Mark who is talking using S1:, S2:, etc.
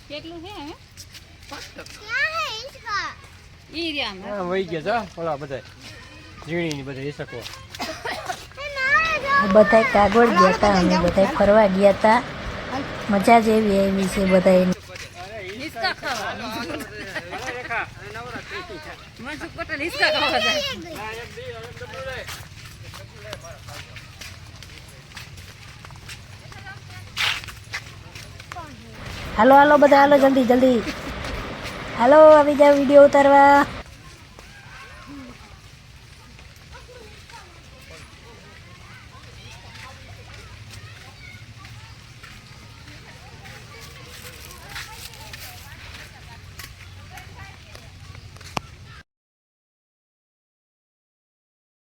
S1: કેટલું છે હે?
S2: વહી ગયા છો ઓલા બધા ઝીણી બધા હિસકો
S3: બધા કાગળ ગયા હતા અમે બધા ફરવા ગયા હતા મજા જ એવી આવી છે બધા
S1: હિસકા ખાવા મનસુખ પટેલ હિસકા ખાવા જાય
S3: હાલો હાલો બધા હાલો જલ્દી જલ્દી હાલો આવી જાવ વિડીયો ઉતારવા